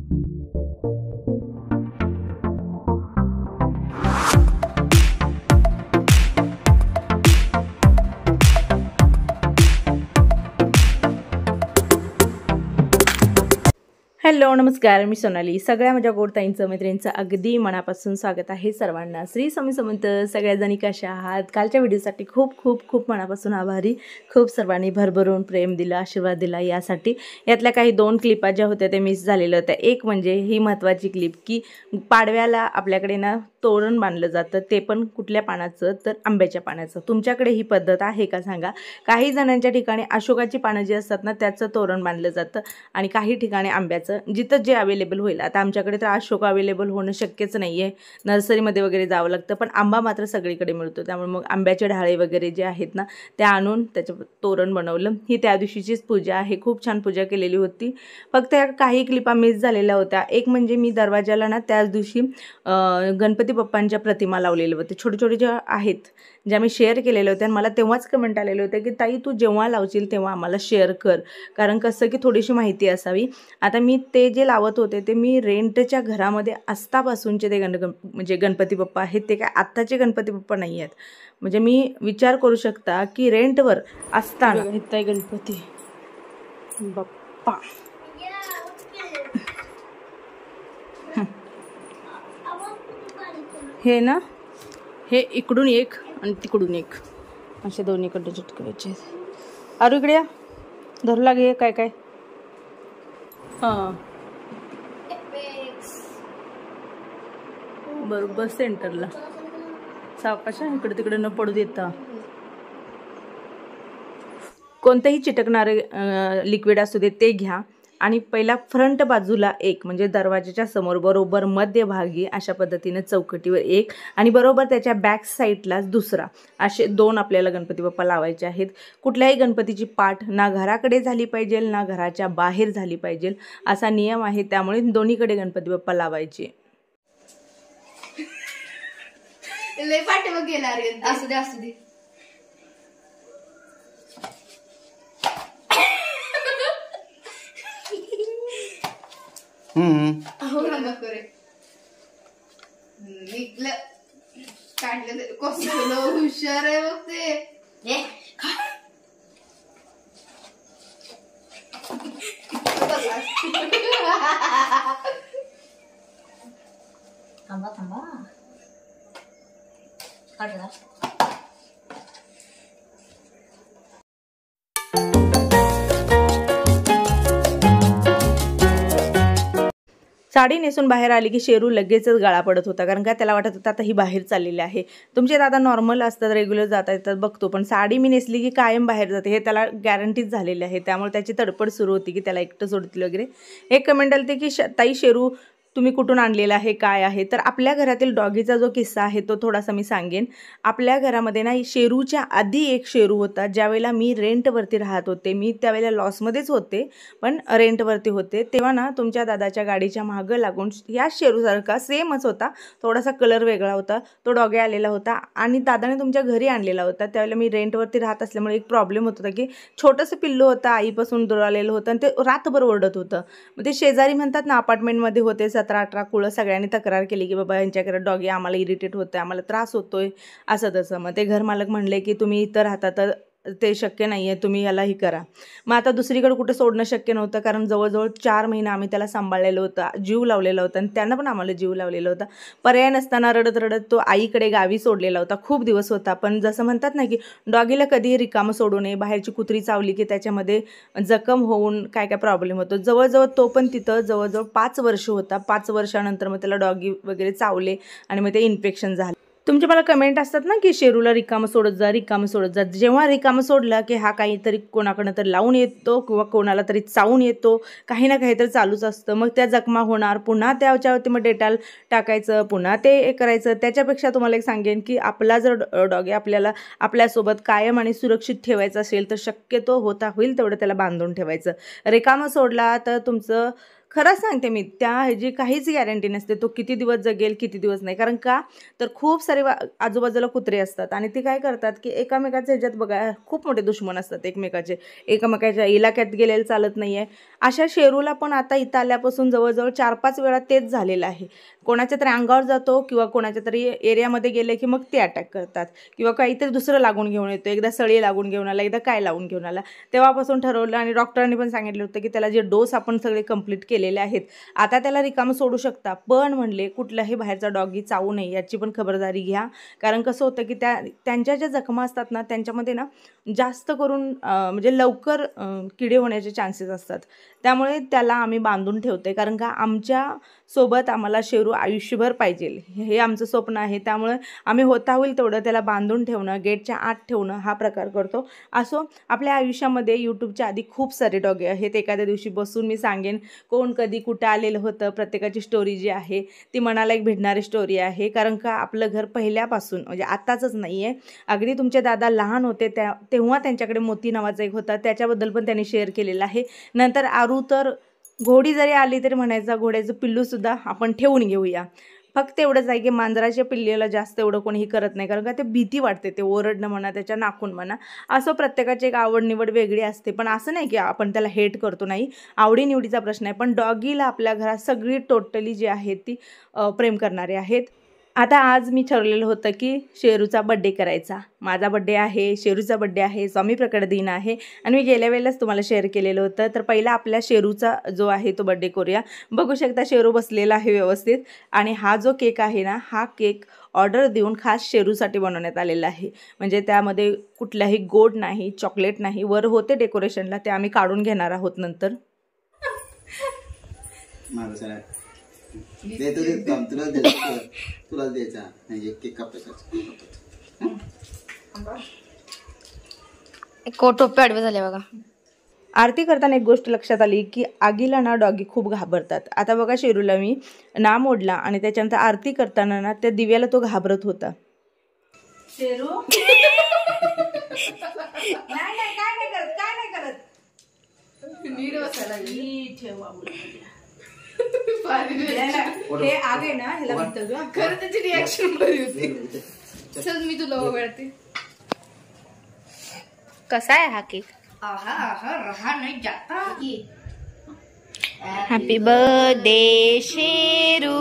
Hello नमस्कार, मी सोनाली. सगळ्या माझ्या गोडताईंचं मैत्रिणींचं अगदी मनापासून स्वागत आहे सर्वांना. श्री स्वामी समर्थ. सगळ्याजणी कशा आहात? कालच्या व्हिडिओसाठी खूप खूप खूप मनापासून आभारी. खूप सर्वांनी भरभरून प्रेम दिलं, आशीर्वाद दिला यासाठी. यातल्या काही 2 क्लिपा ज्या होत्या ते मिस झालेल्या होत्या. एक म्हणजे ही महत्त्वाची क्लिप की पाडव्याला आपल्याकडे ना तोरण बांधलं जातं, ते पण कुठल्या पानाचं? तर आंब्याच्या पानाचं. तुमच्याकडे ही पद्धत आहे का सांगा. काही जणांच्या ठिकाणी अशोकाची पानं जी असतात ना त्याचं तोरण बांधलं जातं आणि काही ठिकाणी आंब्याचं, जिथं जे अवेलेबल होईल. आता आमच्याकडे तर अशोक अवेलेबल होणं शक्यच नाही आहे, नर्सरीमध्ये वगैरे जावं लागतं, पण आंबा मात्र सगळीकडे मिळतो. त्यामुळे मग आंब्याचे ढाळे वगैरे जे आहेत ना ते आणून त्याचं तोरण बनवलं. ही त्या दिवशीचीच पूजा आहे. खूप छान पूजा केलेली होती. फक्त या काही क्लिपा मिस झालेल्या होत्या. एक म्हणजे मी दरवाजाला ना त्याच दिवशी गणपती बाप्पांच्या प्रतिमा लावलेल्या होत्या. छोटे छोटे ज्या आहेत ज्या मी शेअर केलेल्या होत्या. आणि मला तेव्हाच कमेंट आलेले होते की ताई तू जेव्हा लावशील तेव्हा आम्हाला शेअर कर, कारण कसं की थोडीशी माहिती असावी. आता मी ते जे लावत होते ते मी रेंटच्या घरामध्ये असतापासूनचे ते म्हणजे गणपती बाप्पा आहेत. ते काय आत्ताचे गणपती बाप्पा नाही आहेत. म्हणजे मी विचार करू शकता की रेंटवर असताना इथं गणपती बाप्पा हे ना, हे इकडून एक आणि तिकडून एक असे दोन्हीकडे चिटकवायचे. अरे इकडे या, धरू लागे काय काय. हां बरोबर सेंटरला सावकाशा, इकडे तिकडे न पडू देता. कोणतेही चिटकणारे लिक्विड असू दे ते घ्या आणि पहिला फ्रंट बाजूला एक, म्हणजे दरवाजाच्या समोर बरोबर मध्यभागी अशा पद्धतीने चौकटीवर एक आणि बरोबर त्याच्या बॅक साईडलाच दुसरा, असे 2 आपल्याला गणपती बाप्पा लावायचे आहेत. कुठल्याही गणपतीची पाठ ना घराकडे झाली पाहिजे ना घराच्या बाहेर झाली पाहिजे असा नियम आहे. त्यामुळे दोन्हीकडे गणपती बाप्पा लावायचे. लय पाठी मग गेला रे. असू दे असू दे. निघलं काढलं कसं हुशार आहे बघ ते. थांबा थांबा काढला. साडी नेसून बाहेर आली की शेरू लगेचच गळा पडत होता, कारण का त्याला वाटत होतं आता ही बाहेर चाललेली आहे. तुमचे दादा नॉर्मल असतात, रेग्युलर जाता येतात बघतो, पण साडी मी नेसली की कायम बाहेर जाते हे त्याला गॅरंटीच झालेली आहे. त्यामुळे त्याची तडपड सुरू होती की त्याला एकटं सोडतील वगैरे. एक कमेंट आली होती की ताई शेरू तुम्ही कुठून आणलेला आहे, काय आहे? तर आपल्या घरातील डॉगीचा जो किस्सा आहे तो थोडासा मी सांगेन. आपल्या घरामध्ये ना शेरूच्या आधी एक शेरू होता. ज्यावेळेला मी रेंटवरती राहत होते, मी त्यावेळेला लॉसमध्येच होते पण रेंटवरती होते, तेव्हा ना तुमच्या दादाच्या गाडीच्या मागं लागून या शेरूसारखा सेमच होता, थोडासा कलर वेगळा होता, तो डॉगी आलेला होता आणि दादाने तुमच्या घरी आणलेला होता. त्यावेळेला मी रेंटवरती राहत असल्यामुळे एक प्रॉब्लेम होत होता की छोटंसं पिल्लू होतं, आईपासून दूर आलेलं होतं आणि ते रातभर ओरडत होतं. मग ते शेजारी म्हणतात ना अपार्टमेंटमध्ये होते 17-18 कुळं, सगळ्यांनी तक्रार केली की बाबा यांच्याकडे डॉगी आम्हाला इरिटेट होतं, आम्हाला त्रास होतोय असं तसं. मग ते घरमालक म्हणले की तुम्ही इथं राहता तर ते शक्य नाही आहे, तुम्ही याला ही करा. मग आता दुसरीकडे कुठे सोडणं शक्य नव्हतं, कारण जवळजवळ 4 महिने आम्ही त्याला सांभाळलेलं होतं, जीव लावलेला होता आणि त्यांना पण आम्हाला जीव लावलेला होता. पर्याय नसताना रडत रडत तो आईकडे गावी सोडलेला होता. खूप दिवस होता, पण जसं म्हणतात ना की डॉगीला कधीही रिकामं सोडू नये. बाहेरची कुत्री चावली की त्याच्यामध्ये जखम होऊन काय काय प्रॉब्लेम होतो. जवळजवळ तो पण तिथं जवळजवळ 5 वर्ष होता. 5 वर्षानंतर मग त्याला डॉगी वगैरे चावले आणि मग ते इन्फेक्शन झालं. तुमचे मला कमेंट असतात ना की शेरूला रिकामं सोडत जा, रिकामं सोडत जा. जेव्हा रिकामं सोडलं की हा काहीतरी कोणाकडनं तर लावून येतो किंवा कोणाला तरी चावून येतो, काही ना काहीतरी चालूच असतं. मग त्या जखमा होणार, पुन्हा त्याच्यावरती मग डेटॉल टाकायचं, पुन्हा ते करायचं. त्याच्यापेक्षा तुम्हाला एक सांगेन की आपला जर डॉगी आपल्याला आपल्यासोबत कायम आणि सुरक्षित ठेवायचं असेल तर शक्यतो होता होईल तेवढं त्याला बांधून ठेवायचं. रिकामं सोडला तर तुमचं खरंच सांगते मी, त्या ह्याची काहीच गॅरंटी नसते तो किती दिवस जगेल किती दिवस नाही. कारण का तर खूप सारे आजूबाजूला कुत्रे असतात आणि ते काय करतात की एकामेकाच्या ह्याच्यात बघा खूप मोठे दुश्मन असतात एकमेकाचे, एकमेकाच्या इलाक्यात गेलेलं चालत नाही आहे. अशा शेरूला पण आता इथं आल्यापासून जवळजवळ 4-5 वेळा तेच झालेलं आहे. कोणाच्या तरी अंगावर जातो किंवा कोणाच्या तरी एरियामध्ये गेले की मग ते अटॅक करतात किंवा काहीतरी दुसरं लागून घेऊन येतो. एकदा सळी लागून घेऊन आला, एकदा काय लावून घेऊन आला. तेव्हापासून ठरवलं आणि डॉक्टरांनी पण सांगितलं होतं की त्याला जे डोस आपण सगळे कंप्लीट केलेले आहेत आता त्याला रिकामं सोडू शकता, पण म्हणले कुठलाही बाहेरचा डॉगी चावू नये याची पण खबरदारी घ्या. कारण कसं होतं की त्यांच्या ज्या जखमा असतात ना त्यांच्यामध्ये ना जास्त करून म्हणजे लवकर किडे होण्याचे चान्सेस असतात. त्यामुळे त्याला आम्ही बांधून ठेवतोय. कारण का आमच्या सोबत आम्हाला शेरू आयुष्यभर पाहिजे हे आमचं स्वप्न आहे. त्यामुळे आम्ही होता होईल तेवढं त्याला बांधून ठेवणं, गेटच्या आत ठेवणं हा प्रकार करतो. असो आपल्या आयुष्यामध्ये यूट्यूबच्या आधी खूप सारे डॉगी आहेत. एखाद्या दिवशी बसून मी सांगेन कोण कधी कुठं आलेलं होतं, प्रत्येकाची स्टोरी जी आहे ती मनाला एक भिडणारी स्टोरी आहे. कारण का आपलं घर पहिल्यापासून म्हणजे आत्ताचंच नाही आहे, अगदी तुमचे दादा लहान होते तेव्हा त्यांच्याकडे मोती नावाचा एक होता, त्याच्याबद्दल पण त्यांनी शेअर केलेलं आहे. नंतर आरू तर घोडी जरी आली तरी म्हणायचा घोड्याचं पिल्लूसुद्धा आपण ठेवून घेऊया. फक्त एवढंच आहे की मांजराच्या पिल्लेला जास्त एवढं कोणीही करत नाही. कारण का ते भीती वाटते, ते ओरडणं म्हणा, त्याच्या नाकून म्हणा. असं प्रत्येकाची एक आवड निवड वेगळी असते. पण असं नाही की आपण त्याला हेट करतो, नाही, आवडीनिवडीचा प्रश्न आहे. पण डॉगीला आपल्या घरात सगळी टोटली जी आहेत ती प्रेम करणारे आहेत. आता आज मी ठरलेलं होतं की शेरूचा बड्डे करायचा. माझा बड्डे आहे, शेरूचा बड्डे आहे, स्वामी प्रकट दिन आहे आणि मी गेल्या वेळेलाच तुम्हाला शेअर केलेलं होतं. तर पहिला आपल्या शेरूचा जो आहे तो बड्डे करूया. बघू शकता शेरू बसलेला आहे व्यवस्थित. आणि हा जो केक आहे ना, हा केक ऑर्डर देऊन खास शेरूसाठी बनवण्यात आलेला आहे. म्हणजे त्यामध्ये कुठल्याही गोड नाही, चॉकलेट नाही. वर होते डेकोरेशनला, ते आम्ही काढून घेणार आहोत नंतर. तुला द्यायचा केक टोपे आडवे झाले बघा. आरती करताना एक गोष्ट लक्षात आली की आगीला ना डॉगी खूप घाबरतात. आता बघा शेरूला मी ना मोडला आणि त्याच्यानंतर आरती करताना ना त्या दिव्याला तो घाबरत होता. शेरू काय नाही करत नीट बसायला नीट ठेवा. हे आगे ना ह्याला खरं त्याची रिॲक्शन बरी होती. चल मी तुला ओवाळते. कसा आहे हा केक? रहा नाही जाता. Happy birthday Sheru,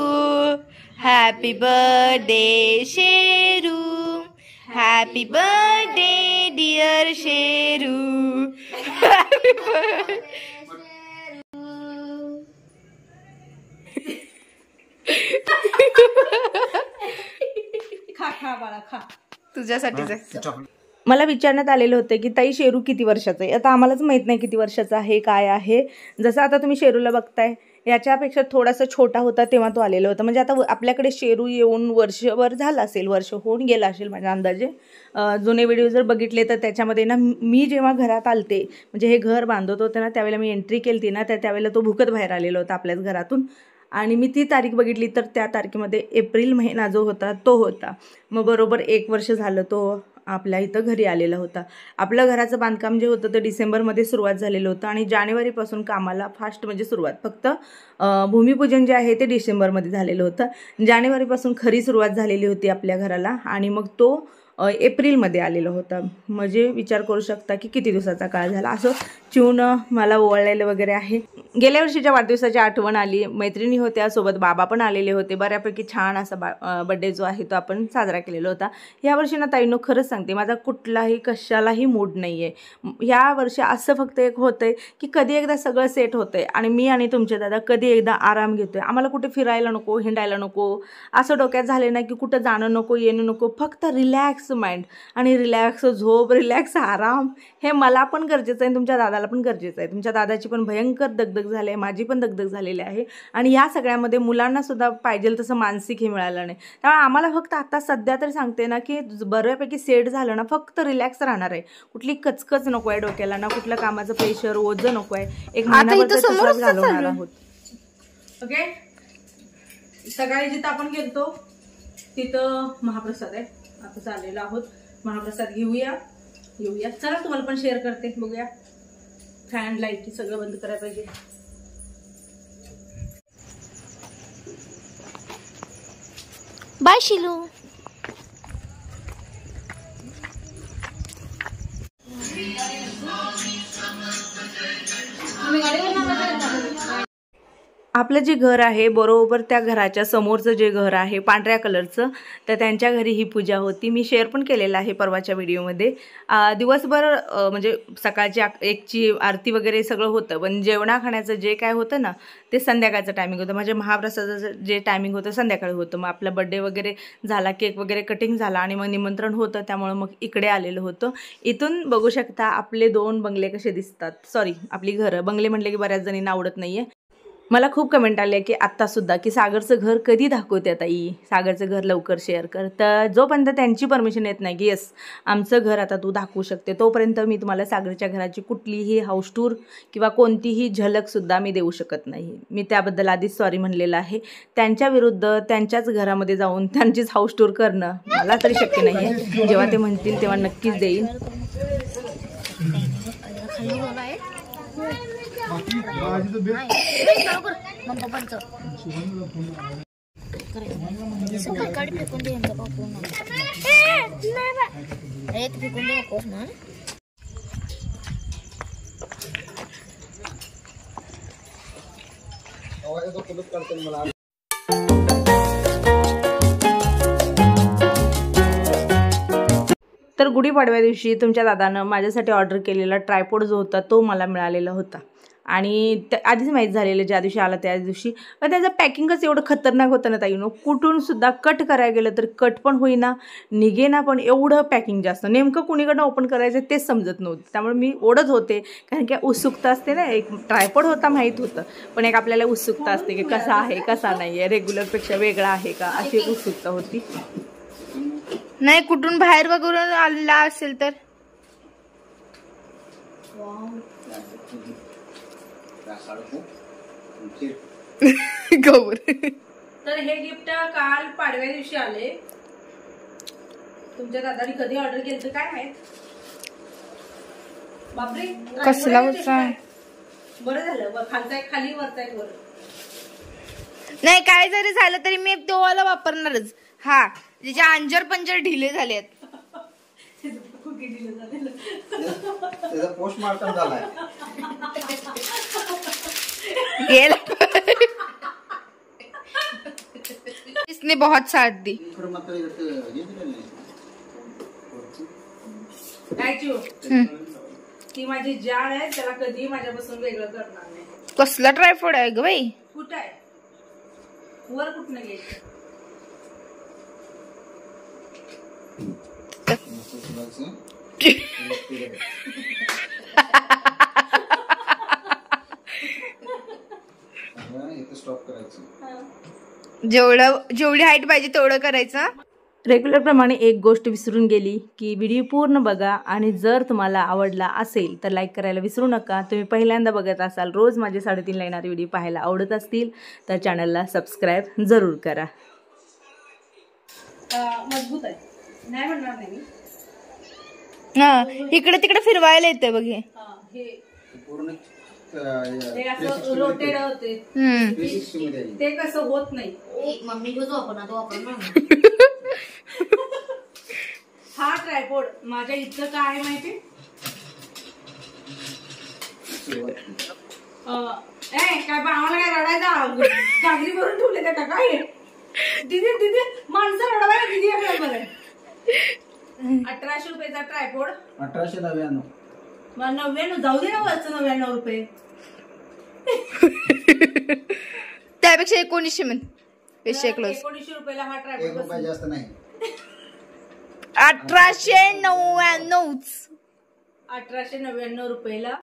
happy birthday Sheru, happy birthday dear Sheru. खा बाळा खा, तुझ्यासाठीच आहे. मला विचारण्यात आलेलं होतं की ताई शेरू किती वर्षाचं आहे. आता आम्हालाच माहीत नाही किती वर्षाचा आहे काय आहे. जसं आता तुम्ही शेरूला बघताय याच्यापेक्षा थोडासा छोटा होता तेव्हा तो आलेला होता. म्हणजे आता आपल्याकडे शेरू येऊन वर्षभर झालं असेल, वर्ष होऊन गेलं असेल माझ्या अंदाजे. जुने व्हिडिओ जर बघितले तर त्याच्यामध्ये ना मी जेव्हा घरात आलते, म्हणजे हे घर बांधत होते ना त्यावेळेला मी एंट्री केली ना, तर त्यावेळेला तो भुकत बाहेर आलेला होता आपल्याच घरातून. आणि मी ती तारीख बघितली तर त्या तारखेमध्ये एप्रिल महिना जो होता तो होता. मग बरोबर 1 वर्ष झालं तो आपल्या इथं घरी आलेला होता. आपलं घराचं बांधकाम जे होतं ते डिसेंबरमध्ये सुरुवात झालेलं होतं आणि जानेवारीपासून कामाला फास्ट म्हणजे सुरुवात. फक्त भूमिपूजन जे आहे ते डिसेंबरमध्ये झालेलं होतं. जानेवारीपासून खरी सुरुवात झालेली होती आपल्या घराला आणि मग तो एप्रिलमध्ये आलेला होता. म्हणजे विचार करू शकता की किती दिवसाचा काळ झाला. असं चिवून मला ओवाळलेलं वगैरे आहे. गेल्या वर्षीच्या वाढदिवसाची आठवण आली. मैत्रिणी होत्या सोबत, बाबा पण आलेले होते. बऱ्यापैकी छान असा बड्डे जो आहे तो आपण साजरा केलेला होता. ह्या वर्षी ना ताईंनो खरंच सांगते माझा कुठलाही कशालाही मूड नाही आहे. ह्या वर्षी असं फक्त एक होतं आहे की कधी एकदा सगळं सेट होतं आहे आणि मी आणि तुमचे दादा कधी एकदा आराम घेतो आहे. आम्हाला कुठे फिरायला नको, हिंडायला नको, असं डोक्यात झाले नाही की कुठं जाणं नको, येणं नको. फक्त रिलॅक्स माइंड आणि रिलॅक्स झोप, रिलॅक्स आराम हे मला पण गरजेचं आहे, तुमच्या दादाला पण गरजेचं आहे. तुमच्या दादाची पण भयंकर दगदग झाली आहे, माझी पण दगदग झालेली आहे आणि ह्या सगळ्यामध्ये मुलांना सुद्धा पाहिजे तसं मानसिक हे मिळालं नाही. त्यामुळे आम्हाला फक्त आता सध्या तरी सांगते ना की बऱ्यापैकी सेट झालं ना, फक्त रिलॅक्स राहणार आहे. कुठली कचकच नको आहे डोक्याला ना, कुठलं कामाचं प्रेशर ओझं नको आहे. एक महिनाभर घालवणार आहोत. ओके. सकाळी जिथं आपण गेलतो तिथं महाप्रसाद आहे. आता चाललेलो आहोत, महाप्रसाद घेऊया. चला तुम्हाला पण शेअर करते, बघूया. फॅन लाईट सगळं बंद करायला पाहिजे. बाय शिलू. आपलं जे घर आहे बरोबर त्या घराच्या समोरचं जे घर आहे पांढऱ्या कलरचं, तर त्यांच्या घरी ही पूजा होती. मी शेअर पण केलेलं आहे परवाच्या व्हिडिओमध्ये. दिवसभर म्हणजे सकाळची 1ची आरती वगैरे सगळं होतं, पण जेवणा खाण्याचं जे काय होतं ना ते संध्याकाळचं टायमिंग होतं. माझ्या महाप्रसादाचं जे टायमिंग होतं संध्याकाळी होतं. मग आपला बड्डे वगैरे झाला, केक वगैरे कटिंग झाला आणि मग निमंत्रण होतं, त्यामुळं मग इकडे आलेलं होतं. इथून बघू शकता आपले 2 बंगले कसे दिसतात. सॉरी, आपली घरं. बंगले म्हटले की बऱ्याच जणींना आवडत नाही आहे. मला खूप कमेंट आले की आत्तासुद्धा की सागरचं घर कधी दाखवते ताई, सागरचं घर लवकर शेअर कर. तर जोपर्यंत त्यांची परमिशन येत नाही की येस आमचं घर आता तू दाखवू शकते, तोपर्यंत मी तुम्हाला सागरच्या घराची कुठलीही हाऊस टूर किंवा कोणतीही झलकसुद्धा मी देऊ शकत नाही. मी त्याबद्दल आधीच सॉरी म्हणलेलं आहे. त्यांच्या विरुद्ध त्यांच्याच घरामध्ये जाऊन त्यांचीच हाऊस टूर करणं मला तरी शक्य नाही आहे. जेव्हा ते म्हणतील तेव्हा नक्कीच देईन. तर गुढीपाडव्या दिवशी तुमच्या दादानं माझ्यासाठी ऑर्डर केलेला ट्रायपॉड जो होता तो मला मिळालेला होता. आणि आधीच माहीत झालेलं ज्या दिवशी आला त्या दिवशी. पण त्याचं पॅकिंगच एवढं खतरनाक होतं ना ताई, कुठूनसुद्धा कट करायला गेलं तर कट पण होईना, निघेना पण. एवढं पॅकिंग जास्त, नेमकं कुणीकडनं ओपन करायचं तेच समजत नव्हतं. त्यामुळे मी ओढत होते, कारण की उत्सुकता असते ना. एक ट्रायपॉड होता माहीत होतं, पण एक आपल्याला उत्सुकता असते की कसा आहे कसा नाही आहे, रेग्युलरपेक्षा वेगळा आहे का, अशी एक उत्सुकता होती. नाही कुठून बाहेर वगैरे आलेला असेल तर. तर हे गिफ्ट काल पाडव्या दिवशी आले. तुमच्या दादानी कधी ऑर्डर केलं काय माहित. बापरे, कसला होता. बरं झालं खालचा एक खाली वरचा एक वर. नाही काय जरी झालं तरी मी तो वाला वापरणारच. हा, त्याचे अंजर पंजर ढिले झालेत. पोस्टमार्टम झालाय. इसने बहुत साथ दी. ती माझी जाळ आहे, त्याला कधी माझ्यापासून वेगळं करणार नाही. कसला ट्रायपॉड आहे ग बाई. कुठं आहे, वर कुठनं घ्यायचं. जेवढी हाईट पाहिजे तेवढं करायचं. रेग्युलर प्रमाणे एक गोष्ट विसरून गेली की व्हिडिओ पूर्ण बघा, आणि जर तुम्हाला आवडला असेल तर लाईक करायला विसरू नका. तुम्ही पहिल्यांदा बघत असाल, रोज माझे 3:30 ला येणारे व्हिडिओ पाहायला आवडत असतील तर चॅनलला सबस्क्राईब जरूर करा. मजबूत आहे, नाही म्हणणार नाही. इकडे तिकडे फिरवायला येते बघ. हे रोटेड होते ते कसं होत नाही. हा ट्रायपॉड माझ्या इथं काय आहे माहिती, काय आम्हाला काय रडायचा, कागदी भरून ठेवले त्या का काय. तिथे तिथे माणसं रडवायला किती बरं. 1800 रुपयाचा ट्रायपॉड. 1899 जाऊ दे ना, वरचं 99 रुपये. त्यापेक्षा 1900 म्हण. 1900 रुपयाला हा ट्रायपॉड जास्त नाही. 1899 1899 रुपयाला